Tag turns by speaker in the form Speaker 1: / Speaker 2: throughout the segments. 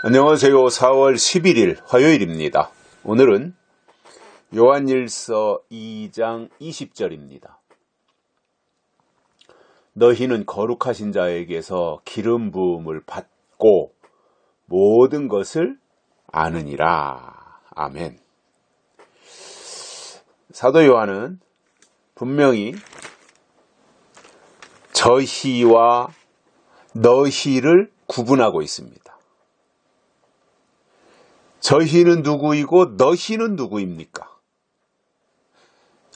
Speaker 1: 안녕하세요. 4월 11일 화요일입니다. 오늘은 요한일서 2장 20절입니다. 너희는 거룩하신 자에게서 기름 부음을 받고 모든 것을 아느니라. 아멘. 사도 요한은 분명히 저희와 너희를 구분하고 있습니다. 저희는 누구이고 너희는 누구입니까?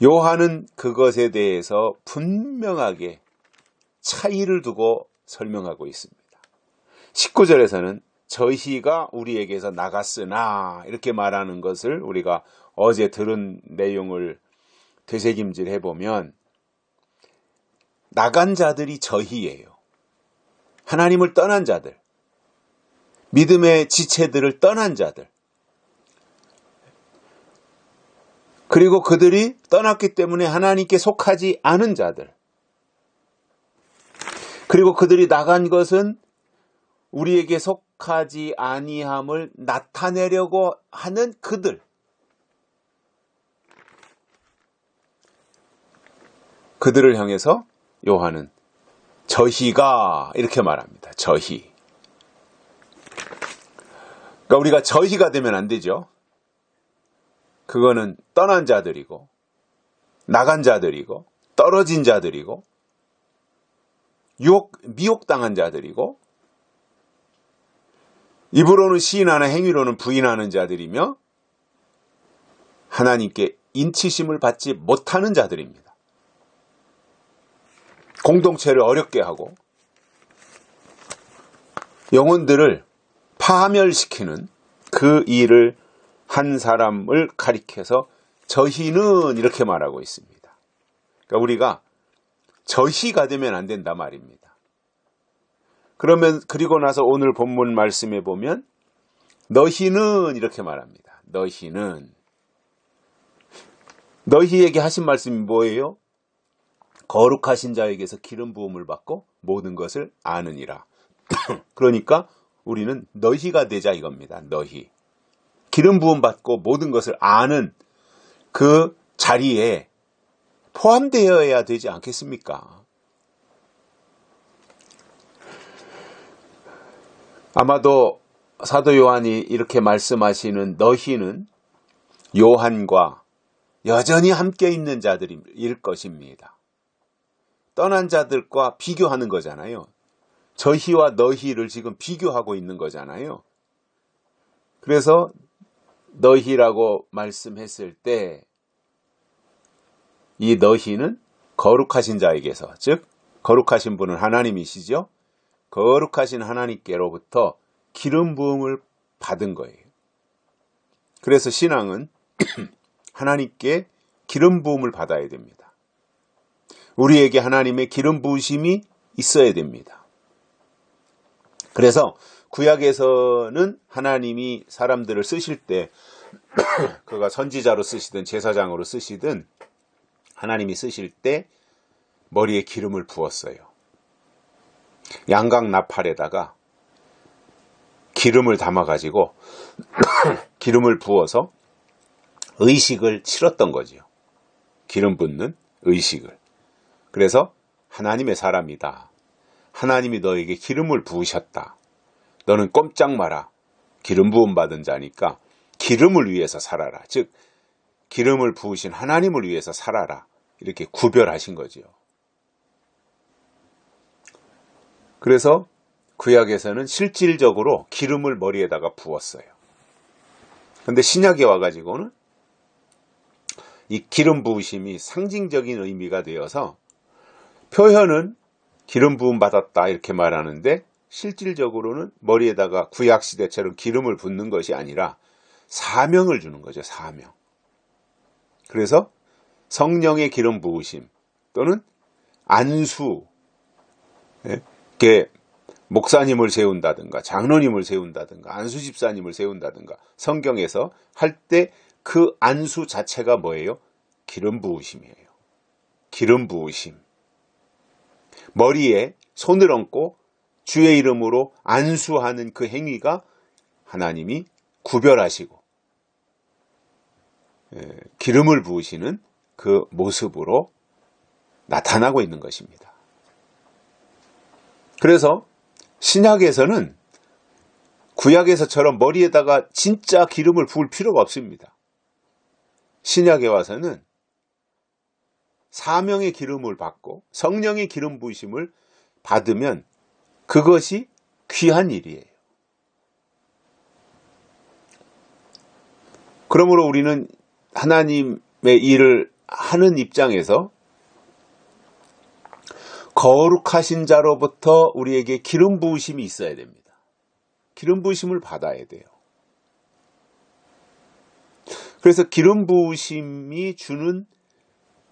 Speaker 1: 요한은 그것에 대해서 분명하게 차이를 두고 설명하고 있습니다. 19절에서는 저희가 우리에게서 나갔으나 이렇게 말하는 것을 우리가 어제 들은 내용을 되새김질 해보면 나간 자들이 저희예요. 하나님을 떠난 자들, 믿음의 지체들을 떠난 자들, 그리고 그들이 떠났기 때문에 하나님께 속하지 않은 자들, 그리고 그들이 나간 것은 우리에게 속하지 아니함을 나타내려고 하는 그들, 그들을 향해서 요한은 저희가 이렇게 말합니다. 저희. 그러니까 우리가 저희가 되면 안 되죠. 그거는 떠난 자들이고 나간 자들이고 떨어진 자들이고 미혹당한 자들이고 입으로는 시인하나 행위로는 부인하는 자들이며 하나님께 인치심을 받지 못하는 자들입니다. 공동체를 어렵게 하고 영혼들을 파멸시키는 그 일을 한 사람을 가리켜서 저희는 이렇게 말하고 있습니다. 그러니까 우리가 저희가 되면 안 된다 말입니다. 그리고 나서 오늘 본문 말씀에 보면 너희는 이렇게 말합니다. 너희에게 하신 말씀이 뭐예요? 거룩하신 자에게서 기름 부음을 받고 모든 것을 아느니라. 그러니까 우리는 너희가 되자 이겁니다. 너희. 기름 부음 받고 모든 것을 아는 그 자리에 포함되어야 되지 않겠습니까? 아마도 사도 요한이 이렇게 말씀하시는 너희는 요한과 여전히 함께 있는 자들일 것입니다. 떠난 자들과 비교하는 거잖아요. 저희와 너희를 지금 비교하고 있는 거잖아요. 그래서 너희라고 말씀했을 때 이 너희는 거룩하신 자에게서, 즉 거룩하신 분은 하나님이시죠. 거룩하신 하나님께로부터 기름 부음을 받은 거예요. 그래서 신앙은 하나님께 기름 부음을 받아야 됩니다. 우리에게 하나님의 기름 부으심이 있어야 됩니다. 그래서 구약에서는 하나님이 사람들을 쓰실 때 그가 선지자로 쓰시든 제사장으로 쓰시든 하나님이 쓰실 때 머리에 기름을 부었어요. 양각 나팔에다가 기름을 담아가지고 기름을 부어서 의식을 치렀던 거지요. 기름 붓는 의식을. 그래서 하나님의 사람이다. 하나님이 너에게 기름을 부으셨다. 너는 꼼짝 마라. 기름 부음 받은 자니까 기름을 위해서 살아라. 즉 기름을 부으신 하나님을 위해서 살아라. 이렇게 구별하신 거지요. 그래서 구약에서는 실질적으로 기름을 머리에다가 부었어요. 그런데 신약에 와가지고는 이 기름 부으심이 상징적인 의미가 되어서 표현은 기름 부음 받았다 이렇게 말하는데 실질적으로는 머리에다가 구약시대처럼 기름을 붓는 것이 아니라 사명을 주는 거죠. 사명. 그래서 성령의 기름 부으심 또는 안수, 이렇게 목사님을 세운다든가 장로님을 세운다든가 안수 집사님을 세운다든가 성경에서 할 때 그 안수 자체가 뭐예요? 기름 부으심이에요. 기름 부으심. 머리에 손을 얹고 주의 이름으로 안수하는 그 행위가 하나님이 구별하시고 기름을 부으시는 그 모습으로 나타나고 있는 것입니다. 그래서 신약에서는 구약에서처럼 머리에다가 진짜 기름을 부을 필요가 없습니다. 신약에 와서는 사명의 기름을 받고 성령의 기름 부으심을 받으면 그것이 귀한 일이에요. 그러므로 우리는 하나님의 일을 하는 입장에서 거룩하신 자로부터 우리에게 기름 부으심이 있어야 됩니다. 기름 부으심을 받아야 돼요. 그래서 기름 부으심이 주는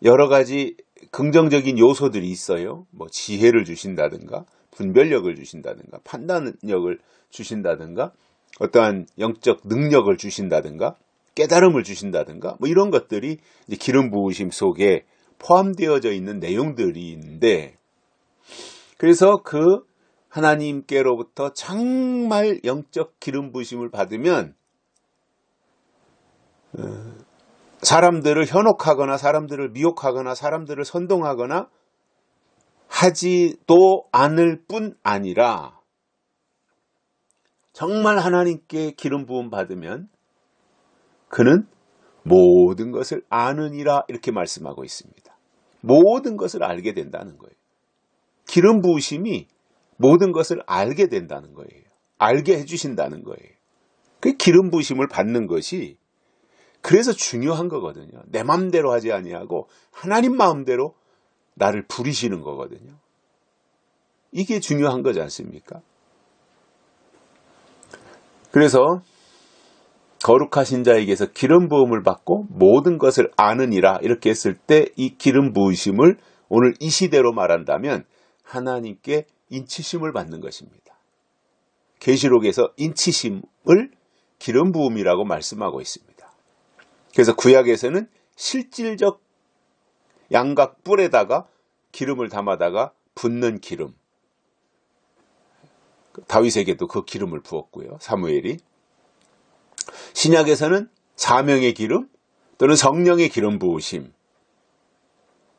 Speaker 1: 여러 가지 긍정적인 요소들이 있어요. 뭐 지혜를 주신다든가 분별력을 주신다든가 판단력을 주신다든가 어떠한 영적 능력을 주신다든가 깨달음을 주신다든가 뭐 이런 것들이 이제 기름 부으심 속에 포함되어져 있는 내용들이 있는데, 그래서 그 하나님께로부터 정말 영적 기름 부으심을 받으면 사람들을 현혹하거나 사람들을 미혹하거나 사람들을 선동하거나 하지도 않을 뿐 아니라 정말 하나님께 기름 부음 받으면 그는 모든 것을 아느니라 이렇게 말씀하고 있습니다. 모든 것을 알게 된다는 거예요. 기름 부으심이 모든 것을 알게 된다는 거예요. 알게 해주신다는 거예요. 그 기름 부으심을 받는 것이 그래서 중요한 거거든요. 내 마음대로 하지 아니하고 하나님 마음대로 나를 부리시는 거거든요. 이게 중요한 거지 않습니까? 그래서 거룩하신 자에게서 기름 부음을 받고 모든 것을 아느니라 이렇게 했을 때 이 기름 부으심을 오늘 이 시대로 말한다면 하나님께 인치심을 받는 것입니다. 계시록에서 인치심을 기름 부음이라고 말씀하고 있습니다. 그래서 구약에서는 실질적 양각 뿔에다가 기름을 담아다가 붓는 기름, 다윗에게도 그 기름을 부었고요. 사무엘이. 신약에서는 사명의 기름 또는 성령의 기름 부으심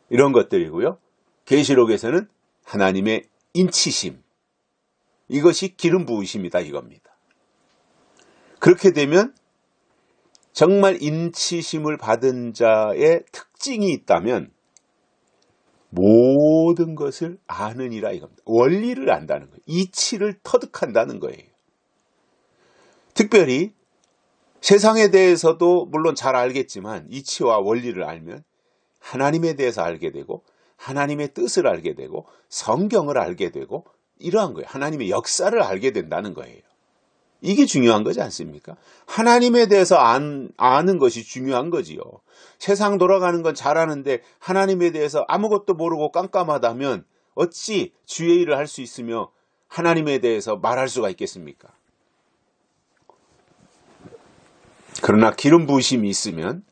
Speaker 1: 이런 것들이고요. 계시록에서는 하나님의 인치심, 이것이 기름 부으심이다 이겁니다. 그렇게 되면 정말 인치심을 받은 자의 특징이 있다면 모든 것을 아느니라 이겁니다. 원리를 안다는 거예요. 이치를 터득한다는 거예요. 특별히 세상에 대해서도 물론 잘 알겠지만 이치와 원리를 알면 하나님에 대해서 알게 되고 하나님의 뜻을 알게 되고 성경을 알게 되고 이러한 거예요. 하나님의 역사를 알게 된다는 거예요. 이게 중요한 거지 않습니까? 하나님에 대해서 아는 것이 중요한 거지요. 세상 돌아가는 건 잘 아는데 하나님에 대해서 아무것도 모르고 깜깜하다면 어찌 주의 일을 할 수 있으며 하나님에 대해서 말할 수가 있겠습니까? 그러나 기름 부으심이 있으면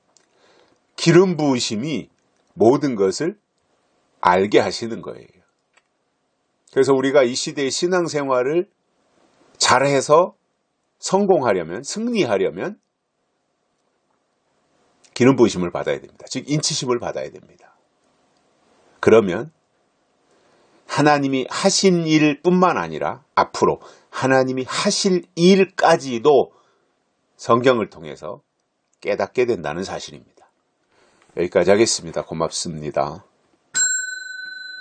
Speaker 1: 기름 부으심이 모든 것을 알게 하시는 거예요. 그래서 우리가 이 시대의 신앙생활을 잘해서 성공하려면, 승리하려면 기름 부으심을 받아야 됩니다. 즉 인치심을 받아야 됩니다. 그러면 하나님이 하신 일뿐만 아니라 앞으로 하나님이 하실 일까지도 성경을 통해서 깨닫게 된다는 사실입니다. 여기까지 하겠습니다. 고맙습니다.